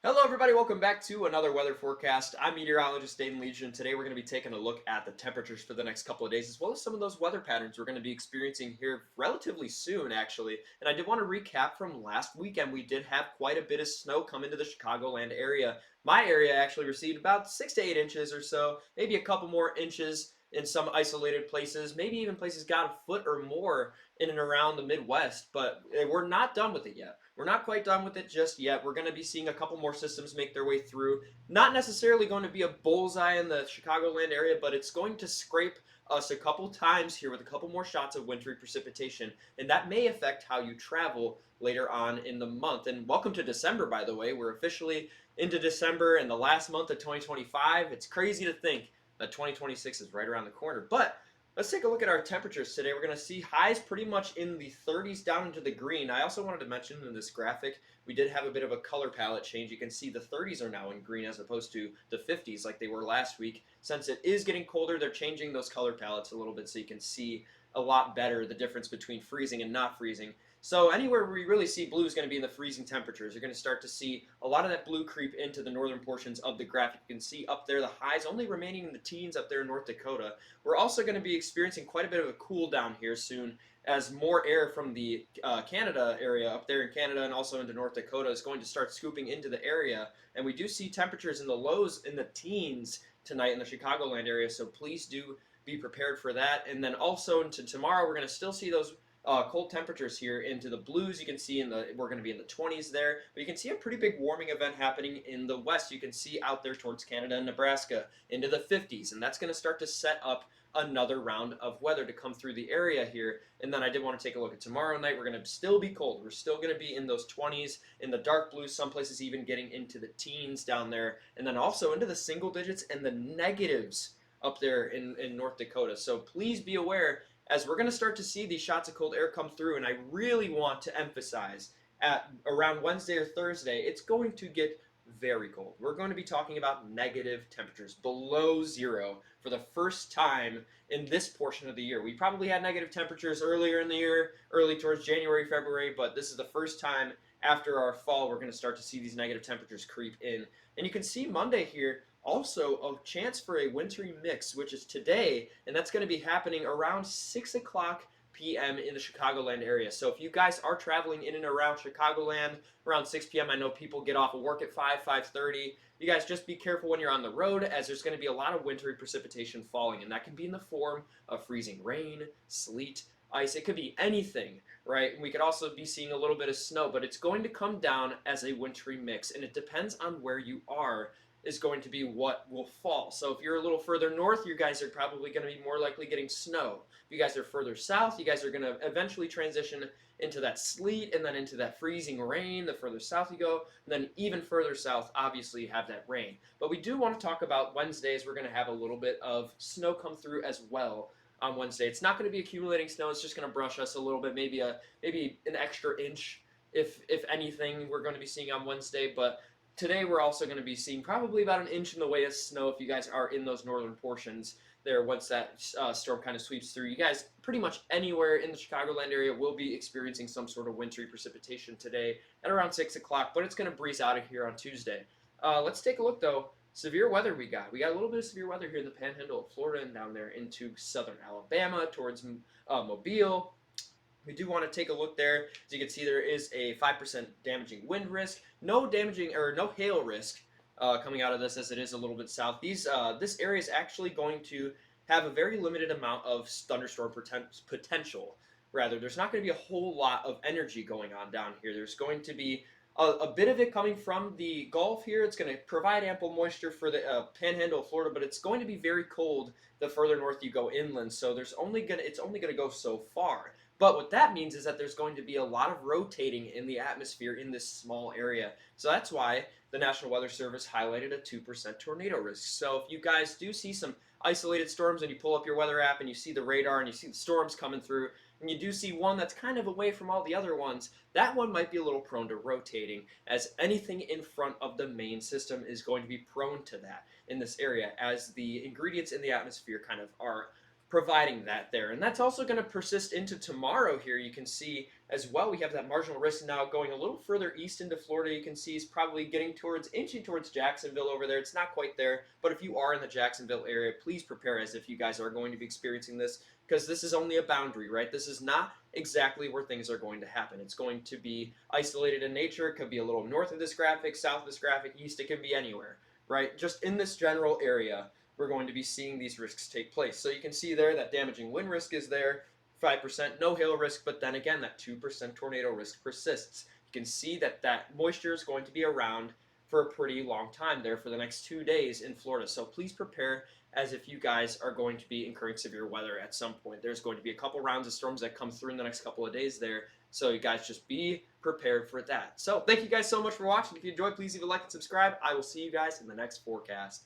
Hello, everybody. Welcome back to another weather forecast. I'm meteorologist Dayton Legion. Today, we're going to be taking a look at the temperatures for the next couple of days, as well as some of those weather patterns we're going to be experiencing here relatively soon, actually. And I did want to recap from last weekend. We did have quite a bit of snow come into the Chicagoland area. My area actually received about 6 to 8 inches or so, maybe a couple more inches in some isolated places. Maybe even places got a foot or more in and around the Midwest, but we're not done with it yet. We're not quite done with it just yet. We're going to be seeing a couple more systems make their way through. Not necessarily going to be a bullseye in the Chicagoland area, but it's going to scrape us a couple times here with a couple more shots of wintry precipitation, and that may affect how you travel later on in the month. And welcome to December, by the way. We're officially into December and the last month of 2025. It's crazy to think that 2026 is right around the corner, but let's take a look at our temperatures today. We're going to see highs pretty much in the 30s down into the green. I also wanted to mention in this graphic, we did have a bit of a color palette change. You can see the 30s are now in green as opposed to the 50s like they were last week. Since it is getting colder, they're changing those color palettes a little bit so you can see a lot better the difference between freezing and not freezing. So anywhere where we really see blue is going to be in the freezing temperatures. You're going to start to see a lot of that blue creep into the northern portions of the graphic. You can see up there the highs only remaining in the teens up there in North Dakota. We're also going to be experiencing quite a bit of a cool down here soon as more air from the Canada area up there in Canada and also into North Dakota is going to start scooping into the area. And we do see temperatures in the lows in the teens tonight in the Chicagoland area. So please do be prepared for that. And then also into tomorrow, we're going to still see those cold temperatures here into the blues. You can see we're going to be in the 20s there, but you can see a pretty big warming event happening in the west. You can see out there towards Canada and Nebraska into the 50s, and that's going to start to set up another round of weather to come through the area here. And then I did want to take a look at tomorrow night. We're going to still be cold. We're still going to be in those 20s, in the dark blues, some places even getting into the teens down there, and then also into the single digits and the negatives up there in North Dakota. So please be aware as we're going to start to see these shots of cold air come through, and I really want to emphasize at around Wednesday or Thursday, it's going to get very cold. We're going to be talking about negative temperatures, below zero, for the first time in this portion of the year. We probably had negative temperatures earlier in the year, early towards January, February, but this is the first time after our fall we're going to start to see these negative temperatures creep in. And you can see Monday here, also a chance for a wintry mix, which is today, and that's going to be happening around 6 o'clock p.m. in the Chicagoland area. So if you guys are traveling in and around Chicagoland around 6 p.m., I know people get off of work at 5:30. You guys just be careful when you're on the road, as there's going to be a lot of wintry precipitation falling, and that can be in the form of freezing rain, sleet, ice. It could be anything, right? And we could also be seeing a little bit of snow, but it's going to come down as a wintry mix, and it depends on where you are is going to be what will fall. So if you're a little further north, you guys are probably going to be more likely getting snow. If you guys are further south, you guys are going to eventually transition into that sleet and then into that freezing rain the further south you go. And then even further south, obviously, you have that rain. But we do want to talk about Wednesdays. We're going to have a little bit of snow come through as well on Wednesday. It's not going to be accumulating snow. It's just going to brush us a little bit, maybe an extra inch, if anything, we're going to be seeing on Wednesday. But today we're also going to be seeing probably about an inch in the way of snow if you guys are in those northern portions there once that storm kind of sweeps through. You guys pretty much anywhere in the Chicagoland area will be experiencing some sort of wintry precipitation today at around 6 o'clock, but it's going to breeze out of here on Tuesday. Let's take a look, though. Severe weather we got. We got a little bit of severe weather here in the panhandle of Florida and down there into southern Alabama towards Mobile. We do want to take a look there. As you can see, there is a 5% damaging wind risk. No damaging or no hail risk coming out of this, as it is a little bit south. This area is actually going to have a very limited amount of thunderstorm potential. Rather, there's not going to be a whole lot of energy going on down here. There's going to be a bit of it coming from the Gulf here. It's going to provide ample moisture for the panhandle of Florida, but it's going to be very cold the further north you go inland. So it's only going to go so far. But what that means is that there's going to be a lot of rotating in the atmosphere in this small area. So that's why the National Weather Service highlighted a 2% tornado risk. So if you guys do see some isolated storms and you pull up your weather app and you see the radar and you see the storms coming through, and you do see one that's kind of away from all the other ones, that one might be a little prone to rotating, as anything in front of the main system is going to be prone to that in this area, as the ingredients in the atmosphere kind of are providing that there. And that's also going to persist into tomorrow here. You can see As well, we have that marginal risk now going a little further east into Florida. You can see is probably getting towards, inching towards Jacksonville over there. It's not quite there, but if you are in the Jacksonville area, please prepare as if you guys are going to be experiencing this, because this is only a boundary, right? This is not exactly where things are going to happen. It's going to be isolated in nature. It could be a little north of this graphic, south of this graphic, east. It could be anywhere, right? Just in this general area, we're going to be seeing these risks take place. So you can see there that damaging wind risk is there, 5% no hail risk, but then again, that 2% tornado risk persists. You can see that that moisture is going to be around for a pretty long time there for the next 2 days in Florida. So please prepare as if you guys are going to be incurring severe weather at some point. There's going to be a couple rounds of storms that come through in the next couple of days there. So you guys just be prepared for that. So thank you guys so much for watching. If you enjoyed, please leave a like and subscribe. I will see you guys in the next forecast.